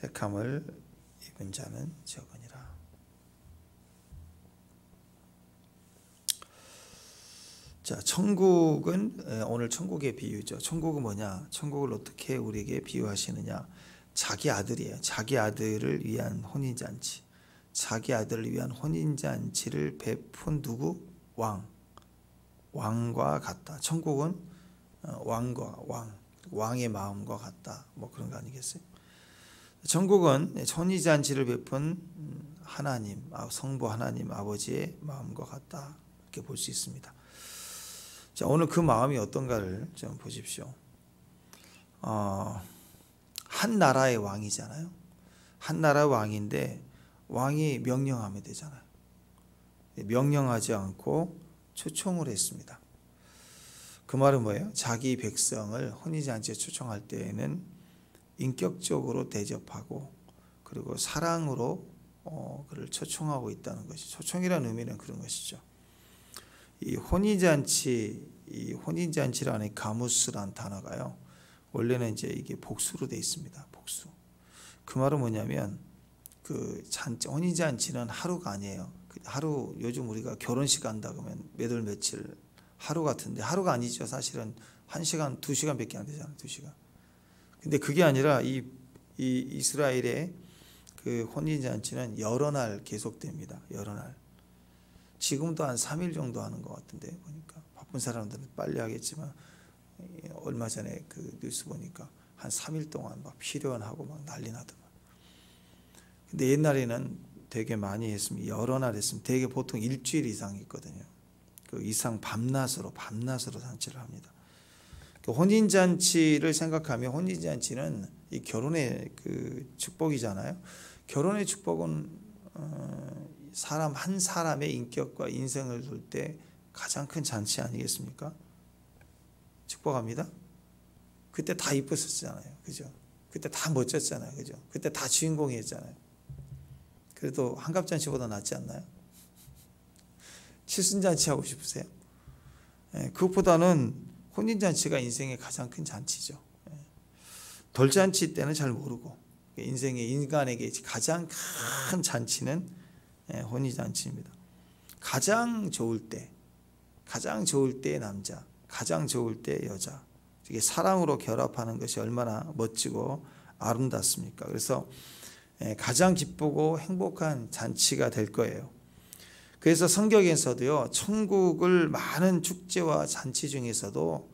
택함을 입은 자는 적으니라. 자, 천국은 오늘 천국의 비유죠. 천국은 뭐냐? 천국을 어떻게 우리에게 비유하시느냐? 자기 아들이에요. 자기 아들을 위한 혼인잔치. 자기 아들을 위한 혼인잔치를 베푼 누구? 왕과 같다. 천국은 왕의 마음과 같다. 뭐 그런 거 아니겠어요? 천국은 혼인잔치를 베푼 하나님, 성부 하나님 아버지의 마음과 같다. 이렇게 볼 수 있습니다. 자, 오늘 그 마음이 어떤가를 좀 보십시오. 한 나라의 왕이잖아요. 한 나라의 왕인데 왕이 명령하면 되잖아요. 명령하지 않고 초청을 했습니다. 그 말은 뭐예요? 자기 백성을 혼인잔치에 초청할 때에는 인격적으로 대접하고 그리고 사랑으로 그를 초청하고 있다는 것이, 초청이라는 의미는 그런 것이죠. 이 혼인잔치라는 가무스란 단어가요, 원래는 이제 이게 복수로 되어 있습니다. 복수. 그 말은 뭐냐면 혼인잔치는 하루가 아니에요. 하루, 요즘 우리가 결혼식 간다 그러면 몇 월 며칠 하루 같은데 하루가 아니죠. 사실은 1시간, 2시간밖에 안 되잖아요. 2시간. 근데 그게 아니라 이 이스라엘의 그 혼인잔치는 여러 날 계속됩니다. 여러 날. 지금도 한 3일 정도 하는 것 같은데 보니까 바쁜 사람들은 빨리 하겠지만 얼마 전에 그 뉴스 보니까 한 3일 동안 막 피련하고 막 난리 나더만. 근데 옛날에는 되게 많이 했으면 여러 날 했으면 되게 보통 일주일 이상 있거든요. 그 이상 밤낮으로 잔치를 합니다. 그 혼인잔치를 생각하면 혼인잔치는 이 결혼의 그 축복이잖아요. 결혼의 축복은 사람 한 사람의 인격과 인생을 둘 때 가장 큰 잔치 아니겠습니까? 축복합니다. 그때 다 이뻤었잖아요. 그죠? 그때 다 멋졌잖아요. 그죠? 그때 다 주인공이었잖아요. 그래도 환갑잔치보다 낫지 않나요? 칠순잔치 하고 싶으세요? 그것보다는 혼인잔치가 인생의 가장 큰 잔치죠. 돌잔치 때는 잘 모르고 인간에게 가장 큰 잔치는 혼인잔치입니다. 가장 좋을 때 남자, 가장 좋을 때 여자, 이게 사랑으로 결합하는 것이 얼마나 멋지고 아름답습니까? 그래서 가장 기쁘고 행복한 잔치가 될 거예요. 그래서 성경에서도요, 천국을 많은 축제와 잔치 중에서도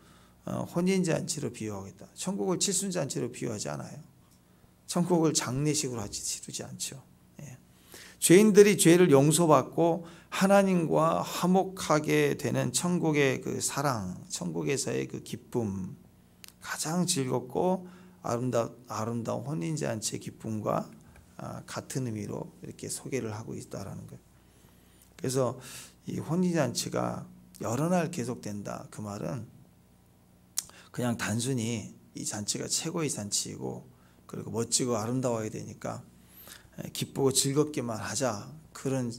혼인잔치로 비유하겠다. 천국을 칠순잔치로 비유하지 않아요. 천국을 장례식으로 치르지 않죠. 죄인들이 죄를 용서받고 하나님과 화목하게 되는 천국의 그 사랑, 천국에서의 그 기쁨, 가장 즐겁고 아름다운 혼인잔치의 기쁨과 같은 의미로 이렇게 소개를 하고 있다라는 거예요. 그래서 이 혼인잔치가 여러 날 계속된다. 그 말은 그냥 단순히 이 잔치가 최고의 잔치이고 그리고 멋지고 아름다워야 되니까 기쁘고 즐겁게만 하자, 그런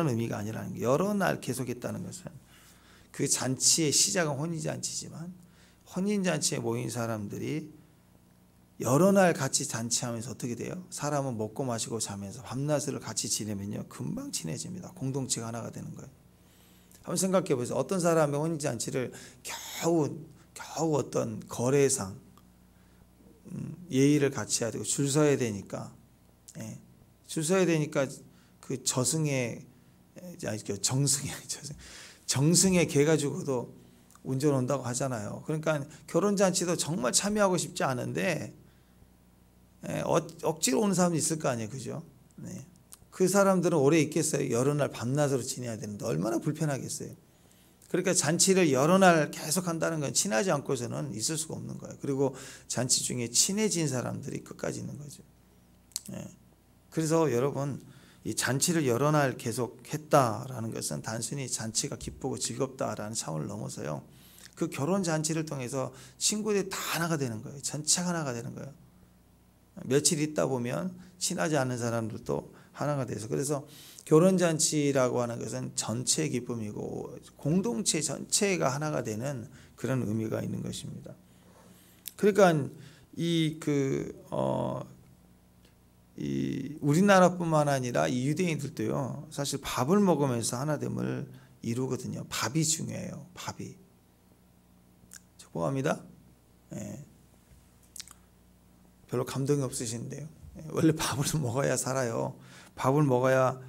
의미가 아니라는 거예요. 여러 날 계속했다는 것은 그 잔치의 시작은 혼인잔치지만 혼인잔치에 모인 사람들이 여러 날 같이 잔치하면서 어떻게 돼요? 사람은 먹고 마시고 자면서 밤낮을 같이 지내면요 금방 친해집니다. 공동체가 하나가 되는 거예요. 한번 생각해 보세요. 어떤 사람의 혼인잔치를 겨우 어떤 거래상 예의를 같이 해야 되고 줄 서야 되니까 그 정승에 개가 죽어도 운전 온다고 하잖아요. 그러니까 결혼잔치도 정말 참여하고 싶지 않은데 억지로 오는 사람도 있을 거 아니에요. 그죠? 그 사람들은 오래 있겠어요? 여러 날 밤낮으로 지내야 되는데 얼마나 불편하겠어요. 그러니까 잔치를 여러 날 계속 한다는 건 친하지 않고서는 있을 수가 없는 거예요. 그리고 잔치 중에 친해진 사람들이 끝까지 있는 거죠. 그래서 여러분, 이 잔치를 여러 날 계속 했다라는 것은 단순히 잔치가 기쁘고 즐겁다라는 차원을 넘어서요, 그 결혼 잔치를 통해서 친구들이 다 하나가 되는 거예요. 전체가 하나가 되는 거예요. 며칠 있다 보면 친하지 않은 사람들도 하나가 돼서, 그래서 결혼잔치라고 하는 것은 전체의 기쁨이고 공동체 전체가 하나가 되는 그런 의미가 있는 것입니다. 그러니까 우리나라뿐만 아니라 이 유대인들도요, 사실 밥을 먹으면서 하나됨을 이루거든요. 밥이 중요해요. 밥이. 축복합니다. 예. 별로 감동이 없으신데요. 원래 밥을 먹어야 살아요. 밥을 먹어야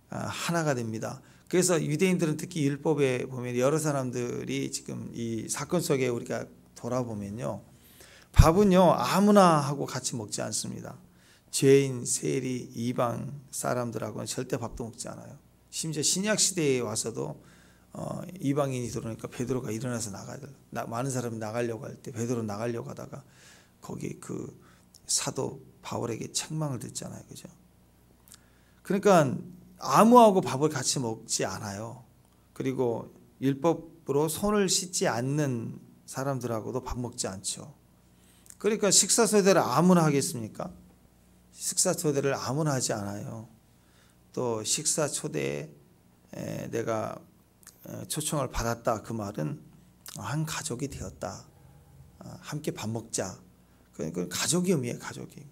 하나가 됩니다. 그래서 유대인들은 특히 율법에 보면 여러 사람들이 지금 이 사건 속에 우리가 돌아보면요, 밥은요 아무나 하고 같이 먹지 않습니다. 죄인, 세리, 이방 사람들하고는 절대 밥도 먹지 않아요. 심지어 신약 시대에 와서도 이방인이 들어오니까 베드로가 일어나서 많은 사람이 나가려고 할 때 베드로 나가려고 하다가 거기 그 사도 바울에게 책망을 듣잖아요. 그죠? 그러니까 아무하고 밥을 같이 먹지 않아요. 그리고 율법으로 손을 씻지 않는 사람들하고도 밥 먹지 않죠. 그러니까 식사 초대를 아무나 하겠습니까? 식사 초대를 아무나 하지 않아요. 또 식사 초대에 내가 초청을 받았다, 그 말은 한 가족이 되었다, 함께 밥 먹자. 그러니까 가족의 의미예요. 가족의 의미.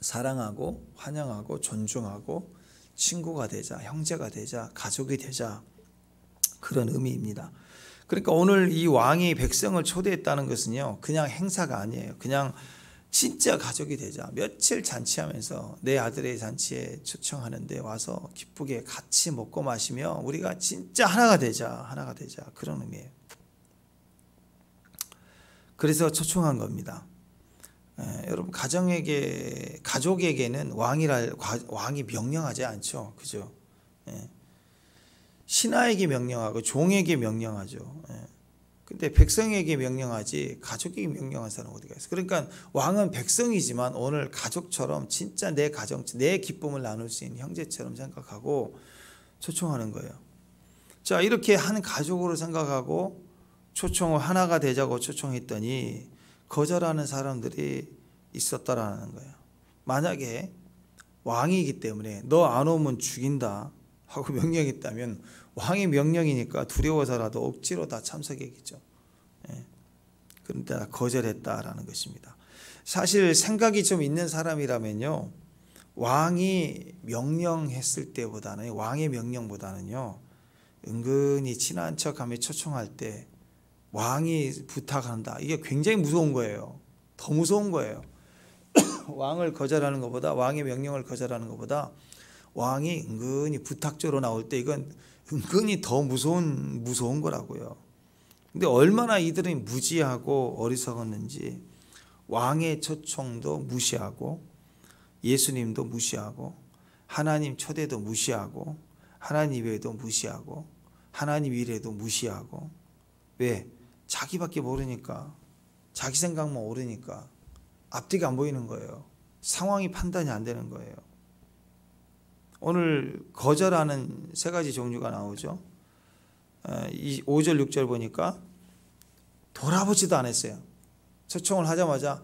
사랑하고 환영하고 존중하고 친구가 되자, 형제가 되자, 가족이 되자, 그런 의미입니다. 그러니까 오늘 이 왕이 백성을 초대했다는 것은요, 그냥 행사가 아니에요. 그냥 진짜 가족이 되자. 며칠 잔치하면서 내 아들의 잔치에 초청하는데 와서 기쁘게 같이 먹고 마시며 우리가 진짜 하나가 되자, 그런 의미예요. 그래서 초청한 겁니다. 여러분, 가족에게는 왕이 명령하지 않죠. 그죠? 신하에게 명령하고 종에게 명령하죠. 근데 백성에게 명령하지 가족에게 명령한 사람은 어디가 있어요? 그러니까 왕은 백성이지만 오늘 가족처럼 진짜 내 가정, 내 기쁨을 나눌 수 있는 형제처럼 생각하고 초청하는 거예요. 자, 이렇게 한 가족으로 생각하고 초청을 하나가 되자고 초청했더니 거절하는 사람들이 있었다라는 거예요. 만약에 왕이기 때문에 너 안 오면 죽인다 하고 명령했다면 왕의 명령이니까 두려워서라도 억지로 다 참석했겠죠. 그런데 거절했다라는 것입니다. 사실 생각이 좀 있는 사람이라면요, 왕이 명령했을 때보다는, 왕의 명령보다는요, 은근히 친한 척하며 초청할 때 왕이 부탁한다, 이게 굉장히 무서운 거예요. 더 무서운 거예요. 왕을 거절하는 것보다, 왕의 명령을 거절하는 것보다 왕이 은근히 부탁조로 나올 때 이건 은근히 더 무서운 거라고요. 근데 얼마나 이들이 무지하고 어리석었는지 왕의 초청도 무시하고 예수님도 무시하고 하나님 초대도 무시하고 하나님 외에도 무시하고 하나님 이래도 무시하고. 왜? 자기밖에 모르니까, 자기 생각만 오르니까 앞뒤가 안 보이는 거예요. 상황이 판단이 안 되는 거예요. 오늘 거절하는 세 가지 종류가 나오죠. 5절 6절 보니까 돌아보지도 않았어요. 초청을 하자마자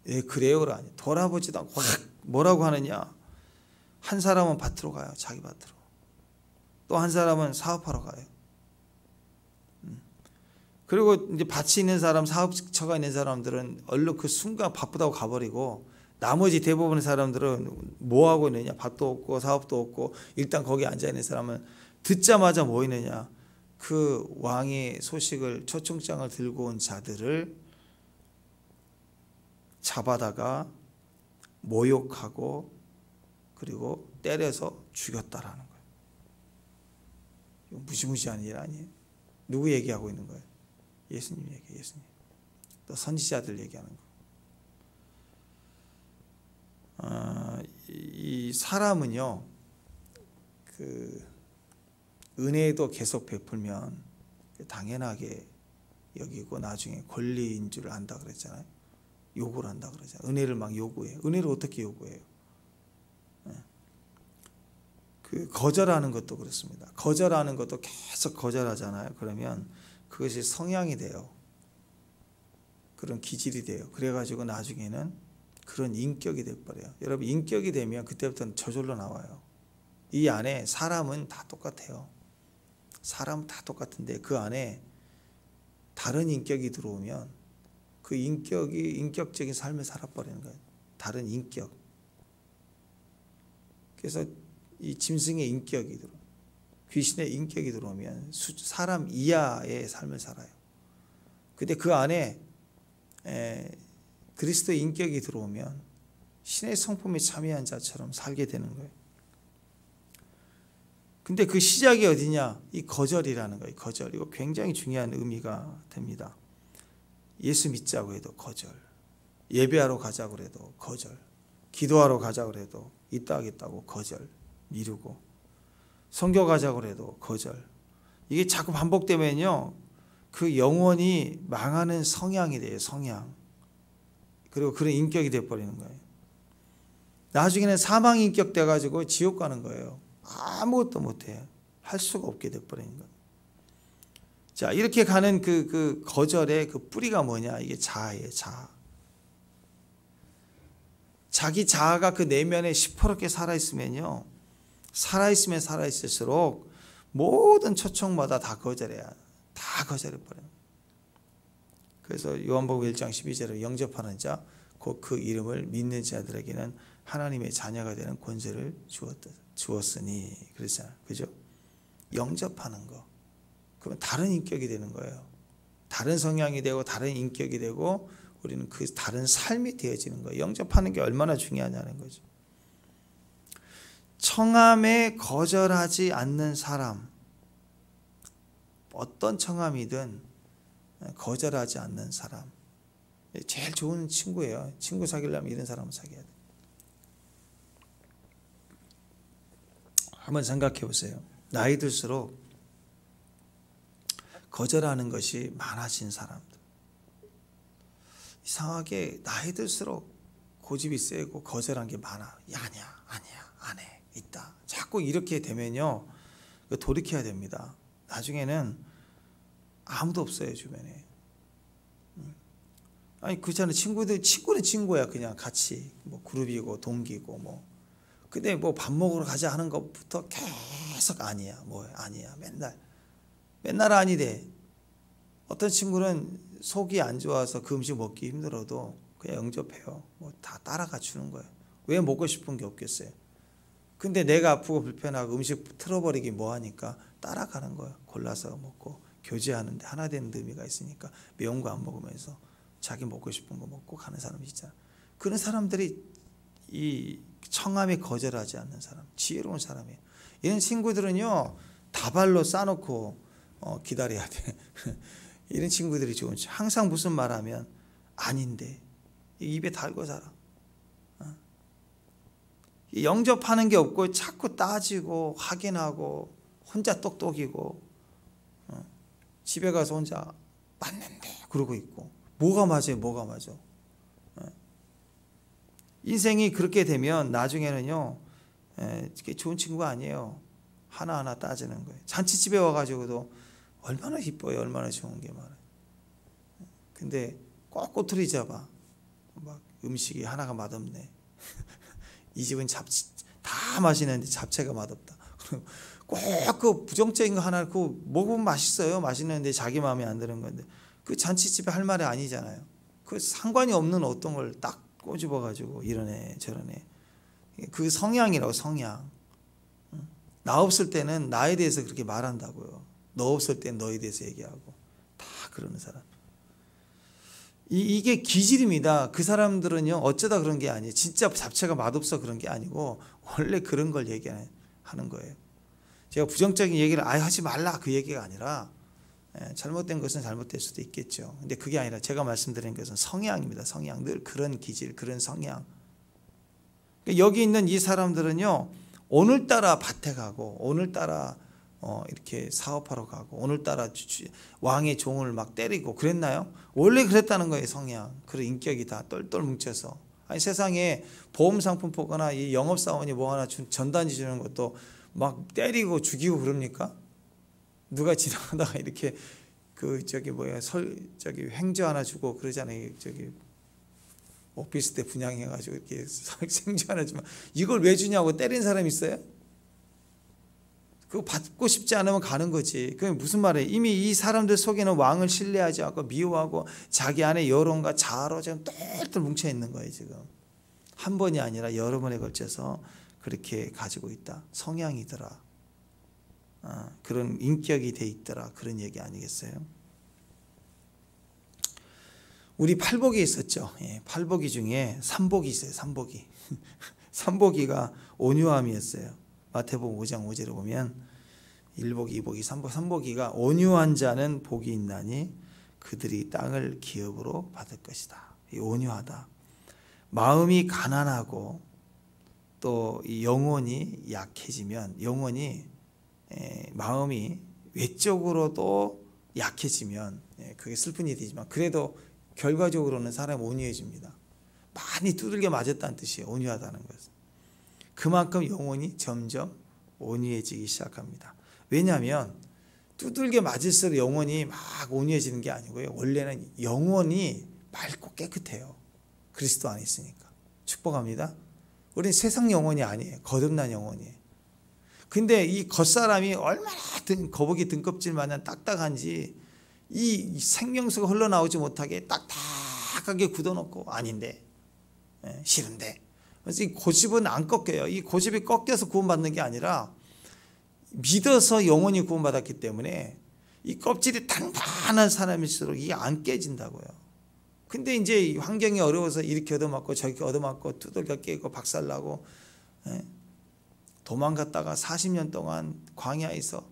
예 그래요가 아니에요. 돌아보지도 않고 뭐라고 하느냐, 한 사람은 밭으로 가요. 자기 밭으로. 또 한 사람은 사업하러 가요. 그리고 이제 밭이 있는 사람, 사업처가 있는 사람들은 얼른 그 순간 바쁘다고 가버리고, 나머지 대부분의 사람들은 뭐 하고 있느냐, 밭도 없고 사업도 없고 일단 거기 앉아 있는 사람은 듣자마자 뭐 있느냐, 그 왕의 소식을, 초청장을 들고 온 자들을 잡아다가 모욕하고 그리고 때려서 죽였다라는 거예요. 이거 무시무시한 일 아니에요? 누구 얘기하고 있는 거예요? 예수님 얘기예요. 예수님. 또 선지자들 얘기하는 거. 이 사람은요, 그 은혜도 계속 베풀면 당연하게 여기고 나중에 권리인 줄 안다 그랬잖아요. 요구를 한다 그러잖아요. 은혜를 막 요구해요. 은혜를 어떻게 요구해요? 그 거절하는 것도 그렇습니다. 거절하는 것도 계속 거절하잖아요. 그러면 그것이 성향이 돼요. 그런 기질이 돼요. 그래가지고 나중에는 그런 인격이 돼버려요. 여러분, 인격이 되면 그때부터는 저절로 나와요. 이 안에 사람은 다 똑같아요. 사람은 다 똑같은데 그 안에 다른 인격이 들어오면 그 인격적인 삶을 살아버리는 거예요. 다른 인격. 그래서 이 짐승의 인격이 들어, 귀신의 인격이 들어오면 사람 이하의 삶을 살아요. 근데 그 안에 그리스도의 인격이 들어오면 신의 성품에 참여한 자처럼 살게 되는 거예요. 근데 그 시작이 어디냐? 이 거절이라는 거예요. 거절. 이거 굉장히 중요한 의미가 됩니다. 예수 믿자고 해도 거절, 예배하러 가자고 해도 거절, 기도하러 가자고 해도 이따 하겠다고 거절, 미루고, 선교 가자고 해도 거절. 이게 자꾸 반복되면요, 그 영원히 망하는 성향이 돼요. 성향. 그리고 그런 인격이 돼버리는 거예요. 나중에는 사망 인격 돼가지고 지옥 가는 거예요. 아무것도 못해요. 할 수가 없게 돼버리는 거예요. 자, 이렇게 가는 그 거절의 그 뿌리가 뭐냐? 이게 자아예요. 자아. 자기 자아가 그 내면에 시퍼렇게 살아있으면요, 살아있으면 살아있을수록 모든 초청마다 다 거절해야, 다 거절해버려요. 그래서 요한복음 1장 12절에 영접하는 자, 곧 그 이름을 믿는 자들에게는 하나님의 자녀가 되는 권세를 주었으니, 그랬잖아요. 그죠? 영접하는 거. 그러면 다른 인격이 되는 거예요. 다른 성향이 되고 다른 인격이 되고 우리는 그 다른 삶이 되어지는 거예요. 영접하는 게 얼마나 중요하냐는 거죠. 청함에 거절하지 않는 사람, 어떤 청함이든 거절하지 않는 사람, 제일 좋은 친구예요. 친구 사귀려면 이런 사람을 사귀어야 돼요. 한번 생각해 보세요. 나이 들수록 거절하는 것이 많아진 사람들. 이상하게 나이 들수록 고집이 세고 거절한 게 많아. 아니야, 안 해, 있다. 자꾸 이렇게 되면요, 돌이켜야 됩니다. 나중에는 아무도 없어요, 주변에. 아니, 그렇잖아요. 친구는 친구야. 그냥 같이 뭐 그룹이고 동기고 뭐. 근데 뭐 밥 먹으러 가자 하는 것부터 계속 아니야, 뭐 아니야, 맨날 아니래. 어떤 친구는 속이 안 좋아서 그 음식 먹기 힘들어도 그냥 영접해요. 뭐 다 따라가 주는 거예요. 왜 먹고 싶은 게 없겠어요. 근데 내가 아프고 불편하고 음식 틀어버리기 뭐하니까 따라가는 거예요. 골라서 먹고 교제하는데 하나 되는 의미가 있으니까 매운 거 안 먹으면서 자기 먹고 싶은 거 먹고 가는 사람이 있잖아. 그런 사람들이 이 청함에 거절하지 않는 사람, 지혜로운 사람이에요. 이런 친구들은요, 다발로 싸놓고 기다려야 돼. 이런 친구들이 좋은 친구. 항상 무슨 말하면 아닌데 입에 달고 살아. 영접하는 게 없고 자꾸 따지고 확인하고 혼자 똑똑이고 집에 가서 혼자 맞는데 그러고 있고, 뭐가 맞아. 인생이 그렇게 되면 나중에는요, 좋은 친구가 아니에요. 하나하나 따지는 거예요. 잔치집에 와가지고도 얼마나 이뻐요, 얼마나 좋은 게 많아요. 근데 꼭 꼬투리 잡아. 막 음식이 하나가 맛없네. 이 집은 다 맛있는데 잡채가 맛없다. 꼭 그 부정적인 거 하나 그 먹으면 맛있어요. 맛있는데 자기 마음에 안 드는 건데 그 잔치집에 할 말이 아니잖아요. 그 상관이 없는 어떤 걸 딱 꼬집어 가지고 이러네 저러네. 그 성향이라고, 성향. 나 없을 때는 나에 대해서 그렇게 말한다고요. 너 없을 땐 너에 대해서 얘기하고 다 그러는 사람. 이게 기질입니다. 그 사람들은요, 어쩌다 그런 게 아니에요. 진짜 잡채가 맛없어 그런 게 아니고 원래 그런 걸 얘기하는 거예요. 제가 부정적인 얘기를 아예 하지 말라 그 얘기가 아니라, 잘못된 것은 잘못될 수도 있겠죠. 근데 그게 아니라 제가 말씀드리는 것은 성향입니다. 성향. 늘 그런 기질, 그런 성향. 여기 있는 이 사람들은요, 오늘따라 밭에 가고 오늘따라 이렇게 사업하러 가고 오늘따라 왕의 종을 막 때리고 그랬나요? 원래 그랬다는 거예요. 성향. 그런 인격이 다 똘똘 뭉쳐서. 아니, 세상에 보험 상품 보거나 이 영업사원이 뭐 하나 전단지 주는 것도 막 때리고 죽이고 그럽니까? 누가 지나가다가 이렇게 행주 하나 주고 그러잖아요. 오피스텔 분양해가지고 이렇게 생주 하나 주면 이걸 왜 주냐고 때린 사람 있어요? 그거 받고 싶지 않으면 가는 거지. 그게 무슨 말이에요? 이미 이 사람들 속에는 왕을 신뢰하지 않고 미워하고 자기 안에 여론과 자아로 지금 똘똘 뭉쳐 있는 거예요. 지금 한 번이 아니라 여러 번에 걸쳐서 그렇게 가지고 있다. 성향이더라. 그런 인격이 돼 있더라. 그런 얘기 아니겠어요? 우리 팔복이 있었죠. 팔복이 중에 삼복이 있어요. 삼복이. 삼복이가 온유함이었어요. 마태복음 5장 5절에 보면 1복, 2복, 3복, 3복이가 온유한 자는 복이 있나니 그들이 땅을 기업으로 받을 것이다. 온유하다. 마음이 가난하고 또 영혼이 약해지면 영혼이 마음이 외적으로도 약해지면 그게 슬픈 일이지만 그래도 결과적으로는 사람이 온유해집니다. 많이 두들겨 맞았다는 뜻이에요. 온유하다는 것은. 그만큼 영혼이 점점 온유해지기 시작합니다. 왜냐하면 두들겨 맞을수록 영혼이 막 온유해지는 게 아니고요. 원래는 영혼이 맑고 깨끗해요. 그리스도 안에 있으니까. 축복합니다. 우리는 세상 영혼이 아니에요. 거듭난 영혼이에요. 근데 이 겉사람이 얼마나 거북이 등껍질 마냥 딱딱한지 이 생명수가 흘러나오지 못하게 딱딱하게 굳어놓고 아닌데 싫은데 그래서 이 고집은 안 꺾여요. 이 고집이 꺾여서 구원받는 게 아니라 믿어서 영원히 구원받았기 때문에 이 껍질이 단단한 사람일수록 이게 안 깨진다고요. 근데 이제 환경이 어려워서 이렇게 얻어맞고 저렇게 얻어맞고 두들겨 깨고 박살나고 도망갔다가 40년 동안 광야에서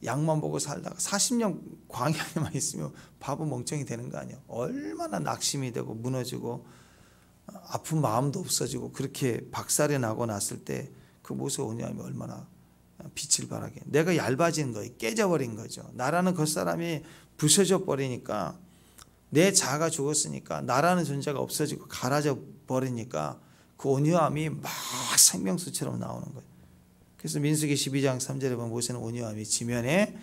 양만 보고 살다가 40년 광야에만 있으면 바보 멍청이 되는 거 아니에요. 얼마나 낙심이 되고 무너지고 아픈 마음도 없어지고 그렇게 박살이 나고 났을 때 그 모습 온유함이 얼마나 빛을 발하게. 내가 얇아진 거예요. 깨져버린 거죠. 나라는 겉사람이 부서져 버리니까 내 자아가 죽었으니까 나라는 존재가 없어지고 갈아져 버리니까 그 온유함이 막 생명수처럼 나오는 거예요. 그래서 민수기 12장 3절에 보면 모세는 온유함이 지면에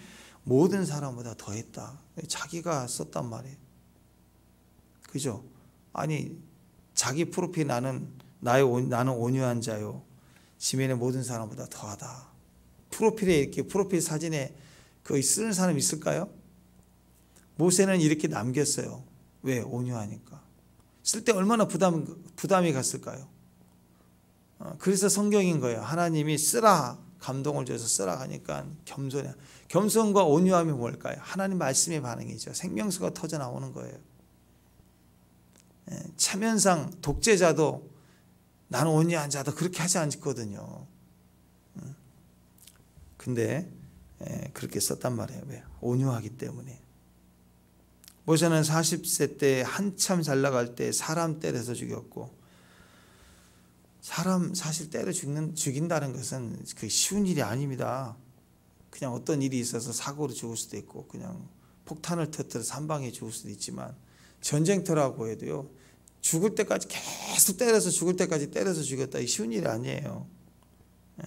모든 사람보다 더했다. 자기가 썼단 말이에요. 그죠? 아니 자기 프로필 나는 온유한 자요. 지면에 모든 사람보다 더하다. 프로필에 이렇게 프로필 사진에 그거 쓰는 사람 있을까요? 모세는 이렇게 남겼어요. 왜? 온유하니까. 쓸 때 얼마나 부담이 갔을까요? 그래서 성경인 거예요. 하나님이 쓰라 감동을 줘서 쓰라 하니까 겸손해. 겸손과 온유함이 뭘까요? 하나님 말씀의 반응이죠. 생명수가 터져 나오는 거예요. 차면상 독재자도 나는 온유한 자다 그렇게 하지 않거든요. 근데 그렇게 썼단 말이에요. 왜? 온유하기 때문에. 모세는 40세 때 한참 잘 나갈 때 사람 때려서 죽였고 사람 사실 때려 죽인다는 것은 그 쉬운 일이 아닙니다. 그냥 어떤 일이 있어서 사고로 죽을 수도 있고 그냥 폭탄을 터뜨려서 한 방에 죽을 수도 있지만 전쟁터라고 해도요. 죽을 때까지 계속 때려서 죽을 때까지 때려서 죽였다. 쉬운 일이 아니에요.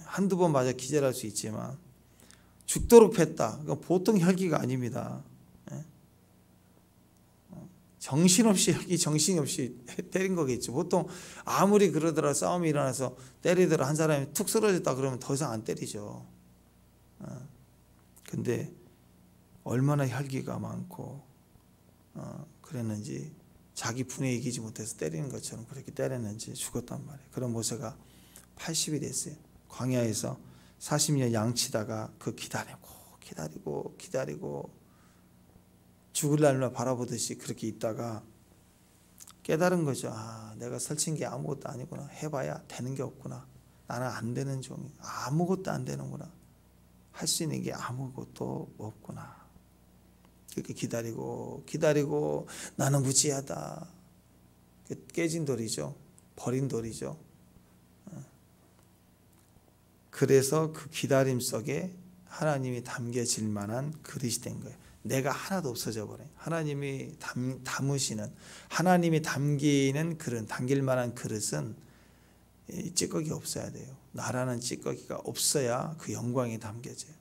한두 번 맞아 기절할 수 있지만 죽도록 팼다. 그건 보통 혈기가 아닙니다. 정신없이 때린 거겠죠. 보통 아무리 그러더라 싸움이 일어나서 때리더라 한 사람이 툭 쓰러졌다 그러면 더 이상 안 때리죠. 근데 얼마나 혈기가 많고 그랬는지 자기 분에 이기지 못해서 때리는 것처럼 그렇게 때렸는지 죽었단 말이에요. 그런 모세가 80이 됐어요. 광야에서 40년 양치다가 그 기다리고 죽을 날만 바라보듯이 그렇게 있다가 깨달은 거죠. 아, 내가 설친 게 아무것도 아니구나. 해봐야 되는 게 없구나. 나는 안 되는 종이 아무것도 안 되는구나. 할 수 있는 게 아무것도 없구나. 이렇게 기다리고 나는 무지하다. 깨진 돌이죠. 버린 돌이죠. 그래서 그 기다림 속에 하나님이 담겨질 만한 그릇이 된 거예요. 내가 하나도 없어져 버려요. 하나님이 담으시는 하나님이 담기는 그릇, 담길 만한 그릇은 찌꺼기 없어야 돼요. 나라는 찌꺼기가 없어야 그 영광이 담겨져요.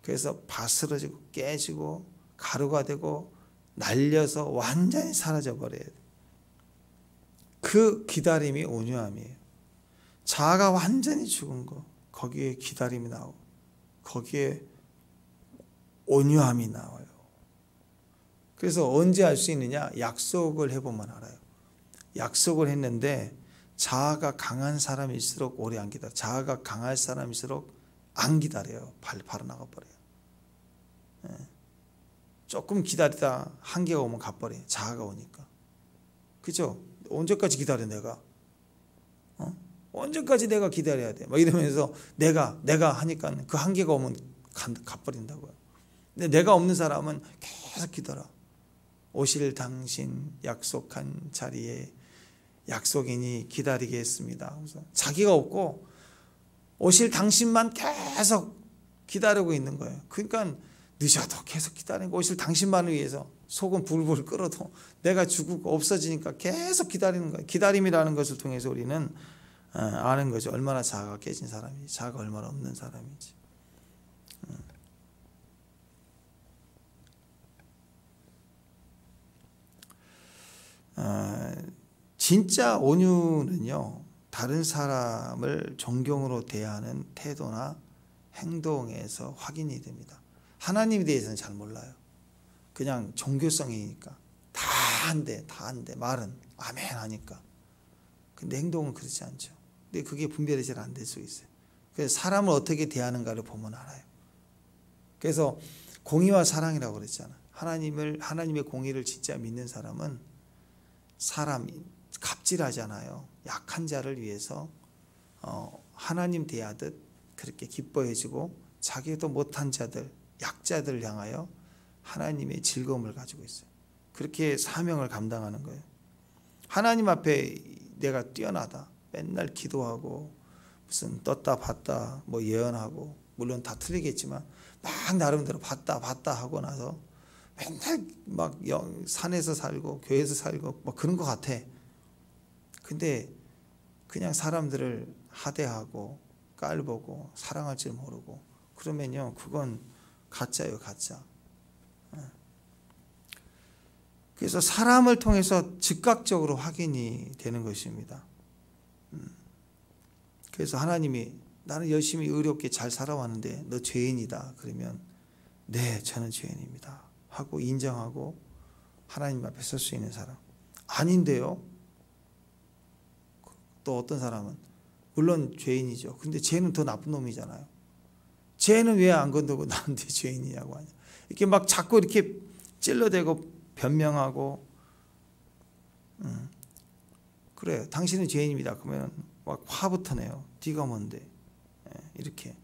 그래서 바스러지고 깨지고 가루가 되고 날려서 완전히 사라져 버려야 돼요. 그 기다림이 온유함이에요. 자아가 완전히 죽은 거 거기에 기다림이 나오고 거기에 온유함이 나와요. 그래서 언제 알 수 있느냐? 약속을 해보면 알아요. 약속을 했는데 자아가 강한 사람일수록 오래 안 기다려. 자아가 강할 사람일수록 안 기다려요. 바로 나가버려요. 조금 기다리다 한계가 오면 가버려요. 자아가 오니까. 그죠? 언제까지 기다려 내가? 언제까지 내가 기다려야 돼? 막 이러면서 내가 하니까 그 한계가 오면 가버린다고요. 근데 내가 없는 사람은 계속 기다려. 오실 당신 약속한 자리에 약속이니 기다리겠습니다. 그래서 자기가 없고 오실 당신만 계속 기다리고 있는 거예요. 그러니까 늦어도 계속 기다리고 오실 당신만을 위해서 속은 불불 끓어도 내가 죽고 없어지니까 계속 기다리는 거예요. 기다림이라는 것을 통해서 우리는 아는 거죠. 얼마나 자아가 깨진 사람인지, 자아가 얼마나 없는 사람인지. 진짜 온유는요, 다른 사람을 존경으로 대하는 태도나 행동에서 확인이 됩니다. 하나님에 대해서는 잘 몰라요. 그냥 종교성이니까 다 한대 말은 아멘 하니까. 근데 행동은 그렇지 않죠. 근데 그게 분별이 잘 안 될 수 있어요. 그래서 사람을 어떻게 대하는가를 보면 알아요. 그래서 공의와 사랑이라고 그랬잖아. 하나님의 공의를 진짜 믿는 사람은 갑질하잖아요. 약한 자를 위해서 하나님 대하듯 그렇게 기뻐해주고 자기도 못한 자들, 약자들을 향하여 하나님의 즐거움을 가지고 있어요. 그렇게 사명을 감당하는 거예요. 하나님 앞에 내가 뛰어나다. 맨날 기도하고 무슨 떴다 봤다 뭐 예언하고 물론 다 틀리겠지만 막 나름대로 봤다 하고 나서 맨날 막 산에서 살고 교회에서 살고 뭐 그런 것 같아. 근데 그냥 사람들을 하대하고 깔보고 사랑할 줄 모르고 그러면요 그건 가짜예요, 가짜. 그래서 사람을 통해서 즉각적으로 확인이 되는 것입니다. 그래서 하나님이 나는 열심히 의롭게 잘 살아왔는데 너 죄인이다 그러면 네 저는 죄인입니다 하고 인정하고 하나님 앞에 설 수 있는 사람. 아닌데요, 또 어떤 사람은 물론 죄인이죠. 근데 쟤는 더 나쁜 놈이잖아요. 쟤는 왜 안 건들고 나한테 죄인이냐고 하냐. 이렇게 막 자꾸 이렇게 찔러대고 변명하고 그래 당신은 죄인입니다 그러면 막 화부터 내요. 네가 뭔데. 이렇게.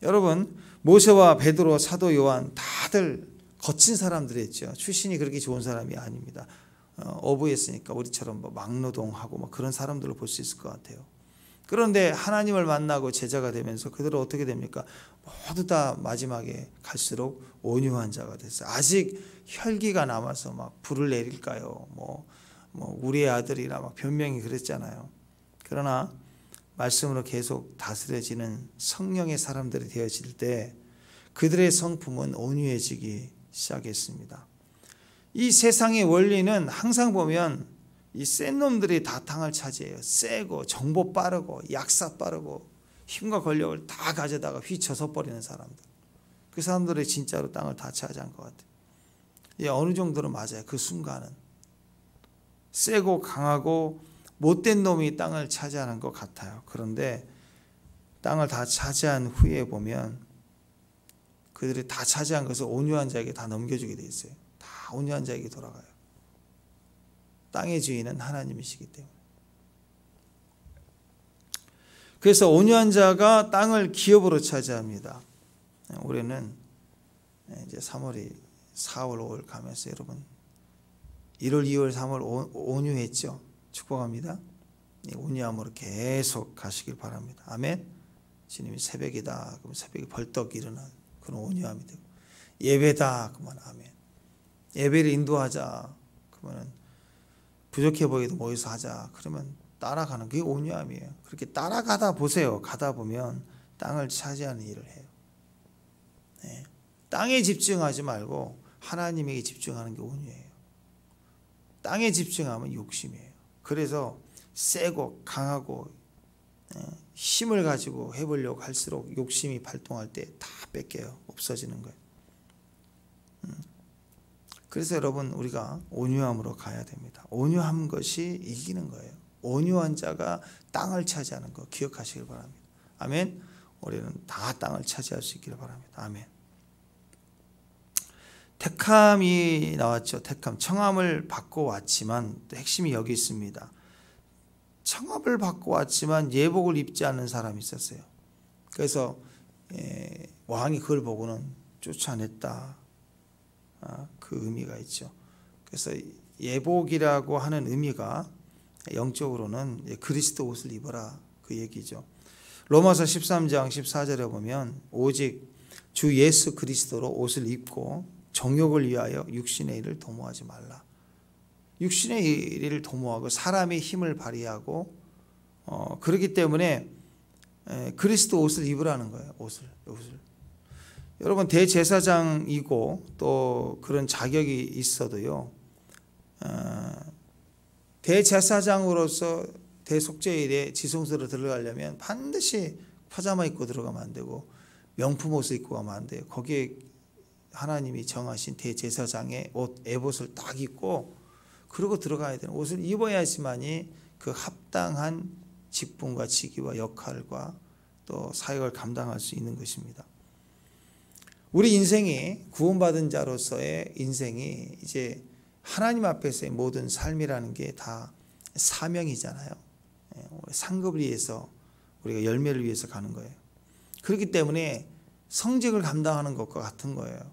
여러분 모세와 베드로, 사도 요한 다들 거친 사람들이었죠. 출신이 그렇게 좋은 사람이 아닙니다. 어부였으니까 우리처럼 뭐 막노동하고 뭐 그런 사람들을 볼 수 있을 것 같아요. 그런데 하나님을 만나고 제자가 되면서 그들은 어떻게 됩니까? 모두 다 마지막에 갈수록 온유한 자가 됐어요. 아직 혈기가 남아서 막 불을 내릴까요? 뭐 우리의 아들이라 막 변명이 그랬잖아요. 그러나 말씀으로 계속 다스려지는 성령의 사람들이 되어질 때 그들의 성품은 온유해지기 시작했습니다. 이 세상의 원리는 항상 보면 이 센 놈들이 다 땅을 차지해요. 세고 정보 빠르고 약사 빠르고 힘과 권력을 다 가져다가 휘쳐서 버리는 사람들. 그 사람들이 진짜로 땅을 다 차지한 것 같아요. 예, 어느 정도는 맞아요. 그 순간은 세고 강하고 못된 놈이 땅을 차지하는 것 같아요. 그런데 땅을 다 차지한 후에 보면 그들이 다 차지한 것을 온유한 자에게 다 넘겨주게 돼 있어요. 다 온유한 자에게 돌아가요. 땅의 주인은 하나님이시기 때문에. 그래서 온유한 자가 땅을 기업으로 차지합니다. 올해는 이제 3월이 4월, 5월 가면서 여러분 1월, 2월, 3월 온유했죠. 축복합니다. 온유함으로 계속 가시길 바랍니다. 아멘. 주님이 새벽이다 그러면 새벽에 벌떡 일어난 그런 온유함이 되고 예배다 그러면 아멘. 예배를 인도하자 그러면 부족해 보이도 모여서 하자 그러면 따라가는 그게 온유함이에요. 그렇게 따라가다 보세요. 가다 보면 땅을 차지하는 일을 해요. 네. 땅에 집중하지 말고 하나님에게 집중하는 게 온유예요. 땅에 집중하면 욕심이에요. 그래서 세고 강하고 힘을 가지고 해보려고 할수록 욕심이 발동할 때 다 뺏겨요. 없어지는 거예요. 그래서 여러분, 우리가 온유함으로 가야 됩니다. 온유한 것이 이기는 거예요. 온유한 자가 땅을 차지하는 거 기억하시길 바랍니다. 아멘. 우리는 다 땅을 차지할 수 있기를 바랍니다. 아멘. 택함이 나왔죠. 택함. 청함을 받고 왔지만 핵심이 여기 있습니다. 청함을 받고 왔지만 예복을 입지 않는 사람이 있었어요. 그래서 왕이 그걸 보고는 쫓아냈다. 그 의미가 있죠. 그래서 예복이라고 하는 의미가 영적으로는 그리스도 옷을 입어라 그 얘기죠. 로마서 13장 14절에 보면 오직 주 예수 그리스도로 옷을 입고 정욕을 위하여 육신의 일을 도모하지 말라. 육신의 일을 도모하고 사람의 힘을 발휘하고 그렇기 때문에 그리스도 옷을 입으라는 거예요. 옷을. 여러분, 대제사장이고 또 그런 자격이 있어도요, 대제사장으로서 대속죄일에 지성소로 들어가려면 반드시 파자마 입고 들어가면 안 되고 명품 옷을 입고 가면 안 돼요. 거기에 하나님이 정하신 대제사장의 옷, 에봇을 딱 입고 그러고 들어가야 되는 옷을 입어야지만이 그 합당한 직분과 직위와 역할과 또 사역을 감당할 수 있는 것입니다. 우리 인생이 구원받은 자로서의 인생이 이제 하나님 앞에서의 모든 삶이라는 게 다 사명이잖아요. 상급을 위해서 우리가 열매를 위해서 가는 거예요. 그렇기 때문에 성직을 감당하는 것과 같은 거예요.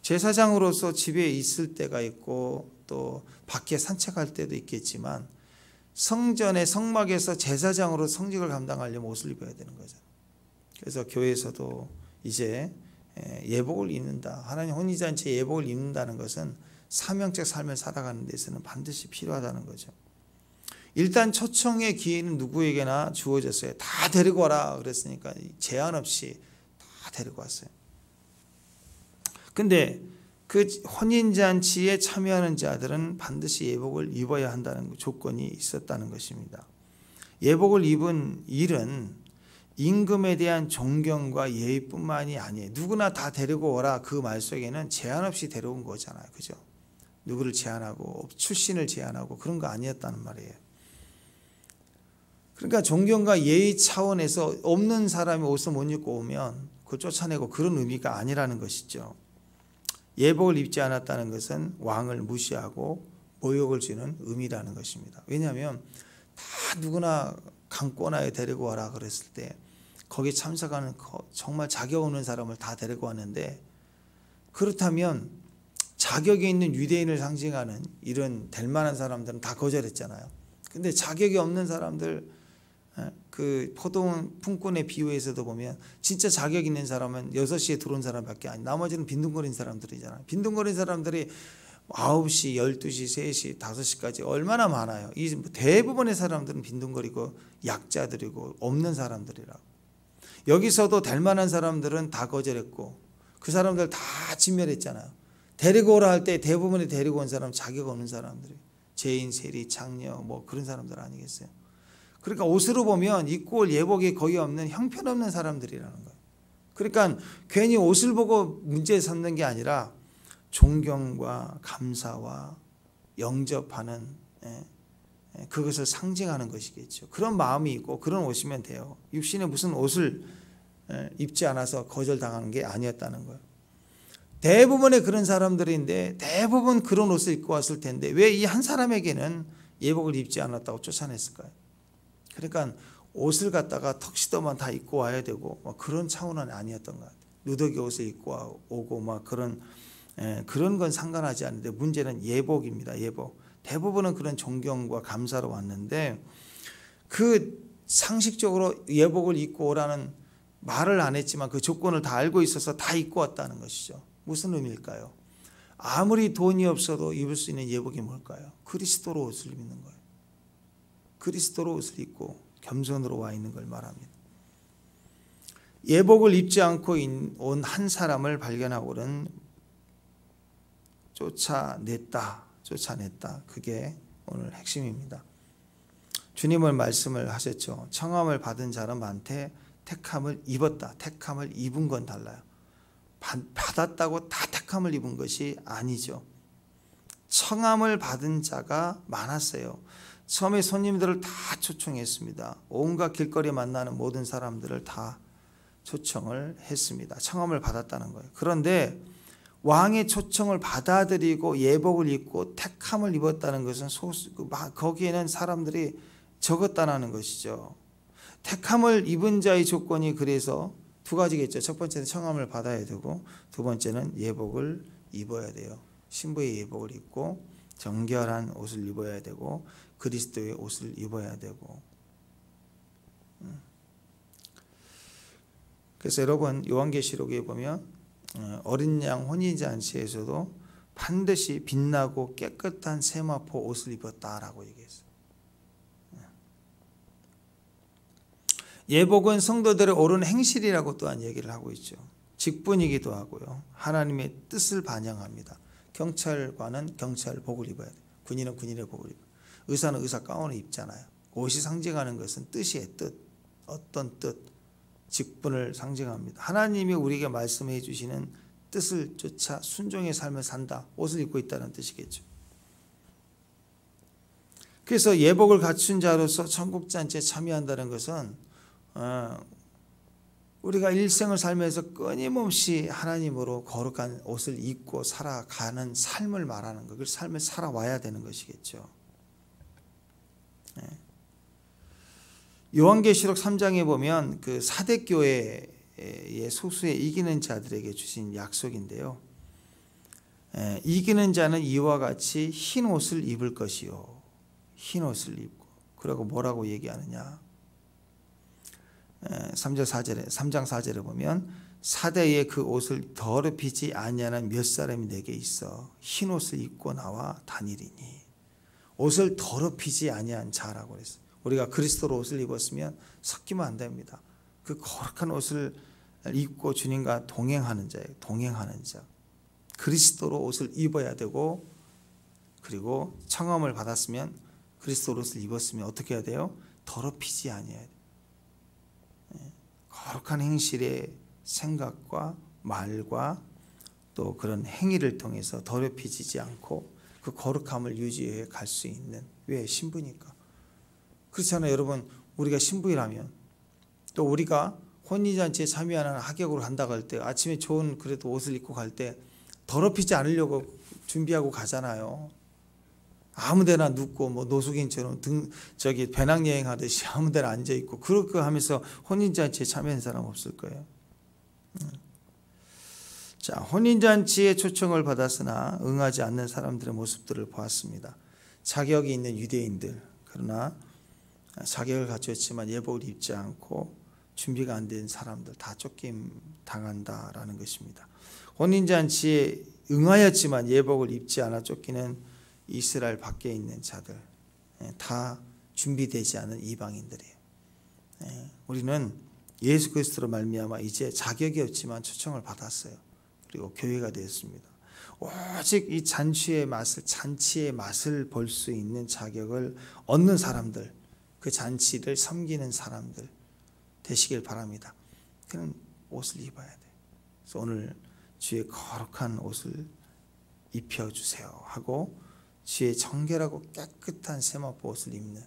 제사장으로서 집에 있을 때가 있고 또 밖에 산책할 때도 있겠지만 성전의 성막에서 제사장으로 성직을 감당하려면 옷을 입어야 되는 거죠. 그래서 교회에서도 이제 예복을 입는다. 하나님 혼인잔치에 예복을 입는다는 것은 사명적 삶을 살아가는 데서는 반드시 필요하다는 거죠. 일단 초청의 기회는 누구에게나 주어졌어요. 다 데리고 와라 그랬으니까 제한 없이 다 데리고 왔어요. 근데 그 혼인잔치에 참여하는 자들은 반드시 예복을 입어야 한다는 조건이 있었다는 것입니다. 예복을 입은 일은 임금에 대한 존경과 예의뿐만이 아니에요. 누구나 다 데리고 오라 그 말 속에는 제한 없이 데려온 거잖아요. 그죠? 누구를 제한하고 출신을 제한하고 그런 거 아니었다는 말이에요. 그러니까 존경과 예의 차원에서 없는 사람이 옷을 못 입고 오면 그걸 쫓아내고 그런 의미가 아니라는 것이죠. 예복을 입지 않았다는 것은 왕을 무시하고 모욕을 주는 의미라는 것입니다. 왜냐하면 다 누구나 강권하여 데리고 와라 그랬을 때 거기에 참석하는 정말 자격 없는 사람을 다 데리고 왔는데, 그렇다면 자격이 있는 유대인을 상징하는 이런 될 만한 사람들은 다 거절했잖아요. 근데 자격이 없는 사람들, 그 포도원 품꾼의 비유에서도 보면 진짜 자격 있는 사람은 6시에 들어온 사람밖에 아니고 나머지는 빈둥거린 사람들이잖아요. 빈둥거린 사람들이 9시, 12시, 3시, 5시까지 얼마나 많아요. 이 대부분의 사람들은 빈둥거리고 약자들이고 없는 사람들이라고. 여기서도 될 만한 사람들은 다 거절했고 그 사람들 다 진멸했잖아요. 데리고 오라 할 때 대부분이 데리고 온 사람 자격 없는 사람들이 죄인, 세리, 장녀 뭐 그런 사람들 아니겠어요. 그러니까 옷으로 보면 입고 올 예복이 거의 없는 형편없는 사람들이라는 거예요. 그러니까 괜히 옷을 보고 문제 삼는 게 아니라 존경과 감사와 영접하는 그것을 상징하는 것이겠죠. 그런 마음이 있고 그런 옷이면 돼요. 육신에 무슨 옷을 입지 않아서 거절당하는 게 아니었다는 거예요. 대부분의 그런 사람들인데 대부분 그런 옷을 입고 왔을 텐데 왜 이 한 사람에게는 예복을 입지 않았다고 쫓아냈을까요? 그러니까 옷을 갖다가 턱시도만 다 입고 와야 되고 뭐 그런 차원은 아니었던 것 같아요. 누더기 옷을 입고 오고 막 그런 건 상관하지 않는데 문제는 예복입니다. 예복. 대부분은 그런 존경과 감사로 왔는데 그 상식적으로 예복을 입고 오라는 말을 안 했지만 그 조건을 다 알고 있어서 다 입고 왔다는 것이죠. 무슨 의미일까요? 아무리 돈이 없어도 입을 수 있는 예복이 뭘까요? 그리스도로 옷을 입는 거예요. 그리스도로 옷을 입고 겸손으로 와 있는 걸 말합니다. 예복을 입지 않고 온 한 사람을 발견하고는 쫓아냈다. 그게 오늘 핵심입니다. 주님은 말씀을 하셨죠. 청함을 받은 자는 많되 택함을 입었다. 택함을 입은 건 달라요. 받았다고 다 택함을 입은 것이 아니죠. 청함을 받은 자가 많았어요. 처음에 손님들을 다 초청했습니다. 온갖 길거리에 만나는 모든 사람들을 다 초청을 했습니다. 청함을 받았다는 거예요. 그런데 왕의 초청을 받아들이고 예복을 입고 택함을 입었다는 것은 거기에는 사람들이 적었다는 것이죠. 택함을 입은 자의 조건이 그래서 두 가지겠죠. 첫 번째는 청함을 받아야 되고, 두 번째는 예복을 입어야 돼요. 신부의 예복을 입고 정결한 옷을 입어야 되고 그리스도의 옷을 입어야 되고. 그래서 여러분 요한계시록에 보면 어린 양 혼인잔치에서도 반드시 빛나고 깨끗한 세마포 옷을 입었다라고 얘기했어요. 예복은 성도들의 옳은 행실이라고 또한 얘기를 하고 있죠. 직분이기도 하고요. 하나님의 뜻을 반영합니다. 경찰관은 경찰복을 입어야 돼요. 군인은 군인의 복을 입어요. 의사는 의사 가운을 입잖아요. 옷이 상징하는 것은 뜻이에요. 뜻. 어떤 뜻. 직분을 상징합니다. 하나님이 우리에게 말씀해 주시는 뜻을 쫓아 순종의 삶을 산다. 옷을 입고 있다는 뜻이겠죠. 그래서 예복을 갖춘 자로서 천국잔치에 참여한다는 것은 우리가 일생을 살면서 끊임없이 하나님으로 거룩한 옷을 입고 살아가는 삶을 말하는 것, 그 삶을 살아와야 되는 것이겠죠. 요한계시록 3장에 보면 그 사대교회의 소수에 이기는 자들에게 주신 약속인데요. 이기는 자는 이와 같이 흰 옷을 입을 것이요. 흰 옷을 입고. 그리고 뭐라고 얘기하느냐. 3장 4절에 보면 사대에 그 옷을 더럽히지 아니하는 몇 사람이 내게 있어 흰 옷을 입고 나와 다니리니. 옷을 더럽히지 아니한 자라고 그랬어요. 우리가 그리스도로 옷을 입었으면 섞이면 안 됩니다. 그 거룩한 옷을 입고 주님과 동행하는 자예요. 동행하는 자. 그리스도로 옷을 입어야 되고, 그리고 청함을 받았으면 그리스도 옷을 입었으면 어떻게 해야 돼요? 더럽히지 아니해야 돼요. 거룩한 행실의 생각과 말과 또 그런 행위를 통해서 더럽히지 않고 그 거룩함을 유지해 갈 수 있는. 왜? 신부니까. 그렇잖아요. 여러분, 우리가 신부라면 또 우리가 혼인잔치에 참여하는 하객으로 간다고 할 때 아침에 좋은 그래도 옷을 입고 갈 때 더럽히지 않으려고 준비하고 가잖아요. 아무데나 눕고 뭐 노숙인처럼 배낭여행 하듯이 아무데나 앉아 있고 그렇게 하면서 혼인잔치에 참여한 사람 없을 거예요. 자, 혼인잔치에 초청을 받았으나 응하지 않는 사람들의 모습들을 보았습니다. 자격이 있는 유대인들, 그러나 자격을 갖췄지만 예복을 입지 않고 준비가 안 된 사람들 다 쫓김 당한다라는 것입니다. 혼인잔치에 응하였지만 예복을 입지 않아 쫓기는 이스라엘 밖에 있는 자들, 다 준비되지 않은 이방인들이에요. 우리는 예수 그리스도로 말미암아 이제 자격이 없지만 초청을 받았어요. 그리고 교회가 되었습니다. 오직 이 잔치의 맛을 볼 수 있는 자격을 얻는 사람들, 그 잔치를 섬기는 사람들 되시길 바랍니다. 그런 옷을 입어야 돼요. 그래서 오늘 주의 거룩한 옷을 입혀주세요 하고 주의 정결하고 깨끗한 세마포 옷을 입는,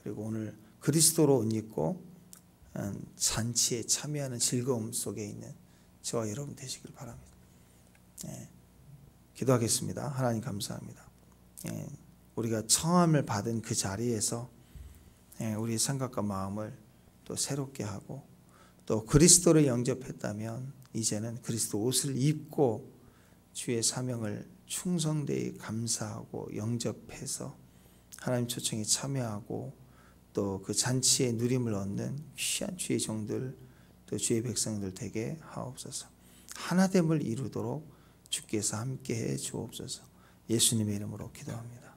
그리고 오늘 그리스도로 옷 입고 잔치에 참여하는 즐거움 속에 있는 저와 여러분 되시길 바랍니다. 기도하겠습니다. 하나님 감사합니다. 우리가 청함을 받은 그 자리에서 우리의 생각과 마음을 또 새롭게 하고 또 그리스도를 영접했다면 이제는 그리스도 옷을 입고 주의 사명을 충성되이 감사하고 영접해서 하나님 초청에 참여하고 또 그 잔치의 누림을 얻는 귀한 주의 종들 또 주의 백성들 되게 하옵소서. 하나됨을 이루도록 주께서 함께해 주옵소서. 예수님의 이름으로 기도합니다.